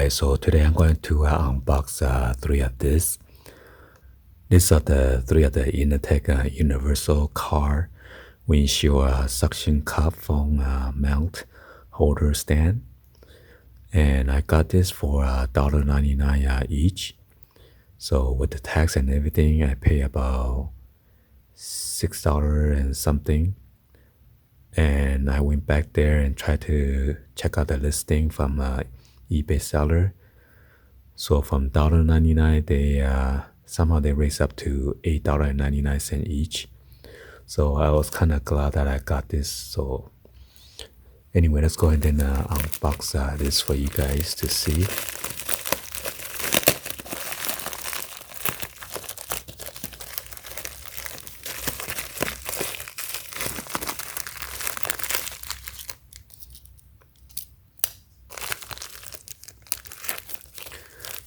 guys, so today I'm going to unbox three of this. These are the three of the Inatech universal car windshield suction cup phone mount holder stand. And I got this for $1.99 each. So with the tax and everything, I pay about $6 and something. And I went back there and tried to check out the listing from eBay seller. So from $1.99, they somehow they raised up to $8.99 each. So I was kind of glad that I got this. So anyway, let's go ahead and unbox this for you guys to see.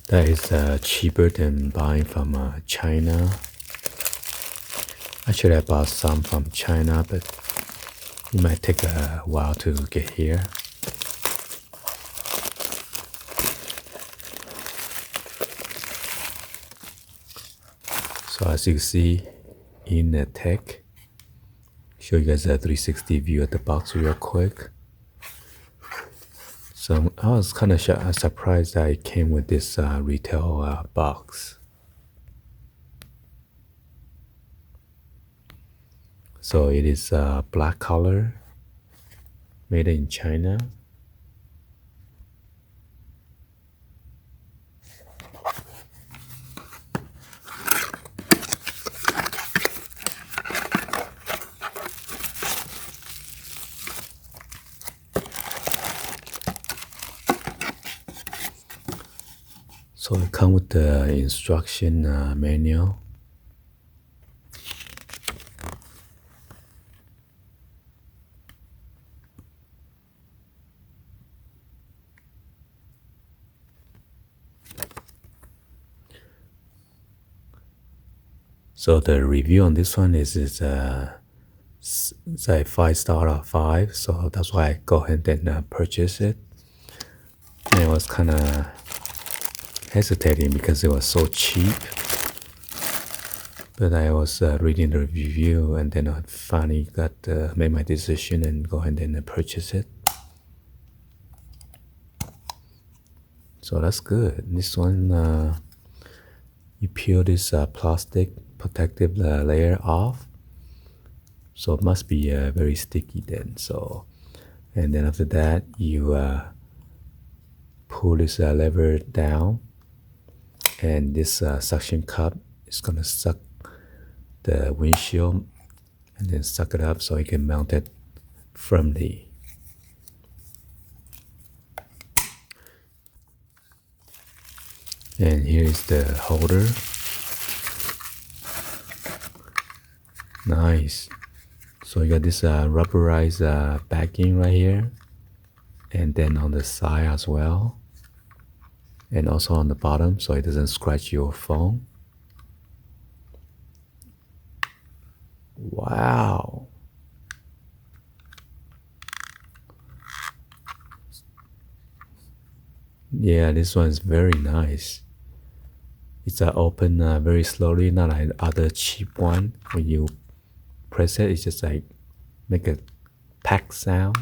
That is cheaper than buying from China. Actually, I bought some from China, but it might take a while to get here. So as you can see, Inatech. Show you guys a 360 view of the box real quick. So I was kind of surprised that it came with this retail box. So it is black color, made in China. So it comes with the instruction manual. So the review on this one is it's a 5-star out of 5. So that's why I go ahead and purchase it. And I was kind of hesitating because it was so cheap. But I was reading the review and then I finally made my decision and go ahead and purchase it. So that's good. This one, you peel this plastic protective layer off. So it must be very sticky then. So, and then after that, you pull this lever down, and this suction cup is gonna suck the windshield and then suck it up so you can mount it firmly. And here is the holder. Nice. So you got this rubberized backing right here, and then on the side as well, and also on the bottom so it doesn't scratch your phone. Wow. Yeah, this one is very nice. It's open very slowly, not like other cheap one. When you press it, it's just like make a pack sound.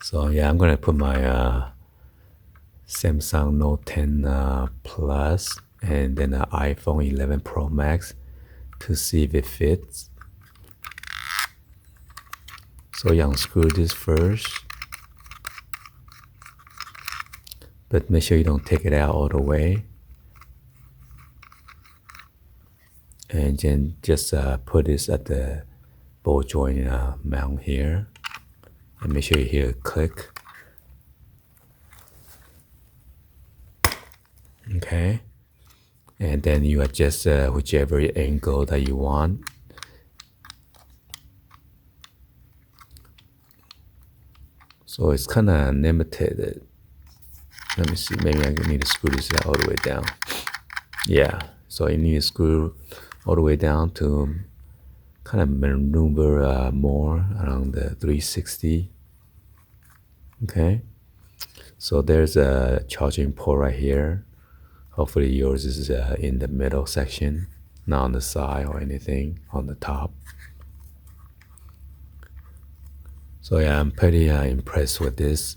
So yeah, I'm gonna put my Samsung Note 10 Plus and then an iPhone 11 Pro Max to see if it fits. So you unscrew this first, but make sure you don't take it out all the way. And then just put this at the ball joint mount here, and make sure you hear a click. Okay, and then you adjust whichever angle that you want. So it's kind of limited. Let me see, maybe I need to screw this all the way down. Yeah, so you need to screw all the way down to kind of maneuver more around the 360. Okay, so there's a charging port right here. Hopefully yours is in the middle section, not on the side or anything on the top. So yeah, I'm pretty impressed with this.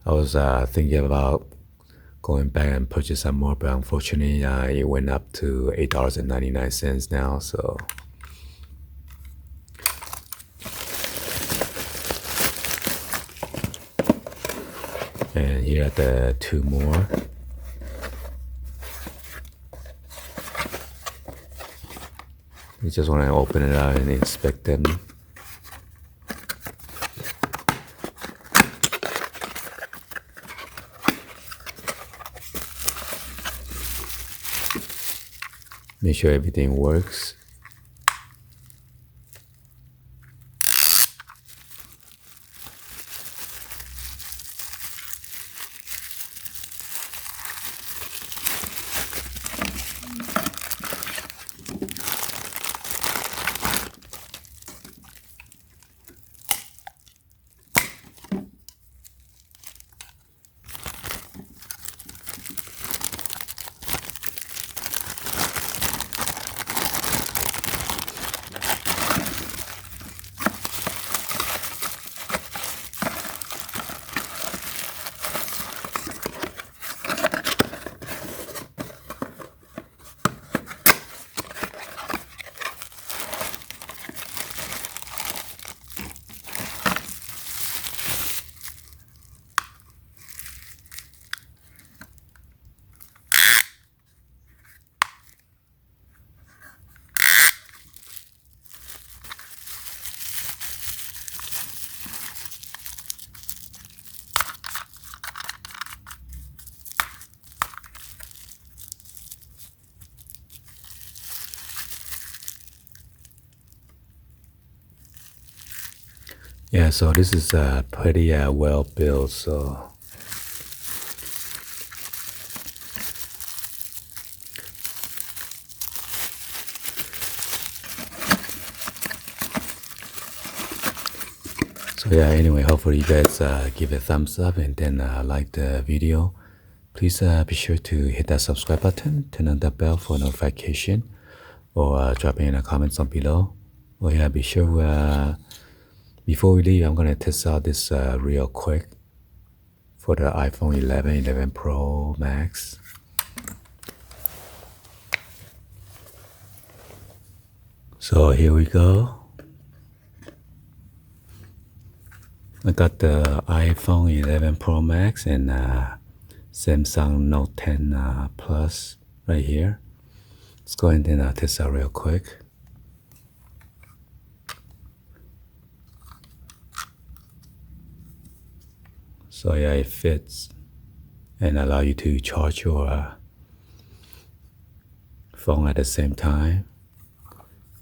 I was thinking about going back and purchase some more, but unfortunately it went up to $8.99 now. So and here are the two more. You just want to open it out and inspect them. Make sure everything works. Yeah, so this is pretty well built. So yeah, anyway, hopefully you guys give it a thumbs up and then like the video. Please be sure to hit that subscribe button, turn on the bell for notification, or drop in the comments on below. Oh yeah, be sure before we leave, I'm gonna test out this real quick for the iPhone 11, 11 Pro Max. So here we go. I got the iPhone 11 Pro Max and Samsung Note 10 Plus right here. Let's go ahead and test out real quick. So yeah, it fits and allow you to charge your phone at the same time.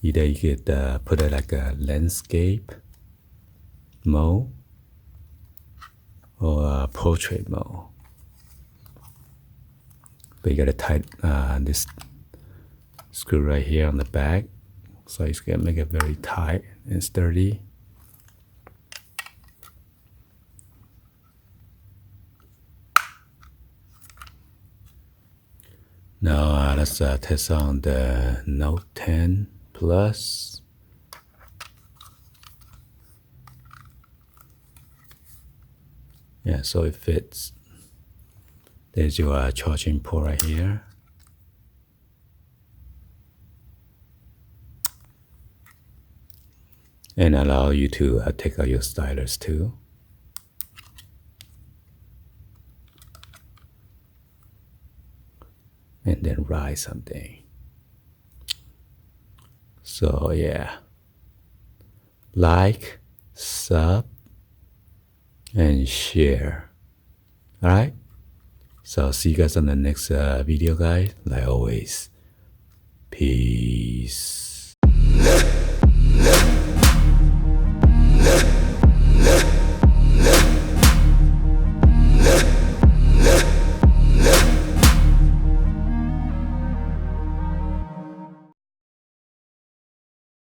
Either you could put it like a landscape mode or portrait mode. But you gotta tighten this screw right here on the back, so it's gonna make it very tight and sturdy. Now let's test on the Note 10 Plus. Yeah, so it fits. There's your charging port right here. And allow you to take out your stylus too. And then write something. So yeah, like, sub, and share. All right. So see you guys on the next video, guys. Like always, peace.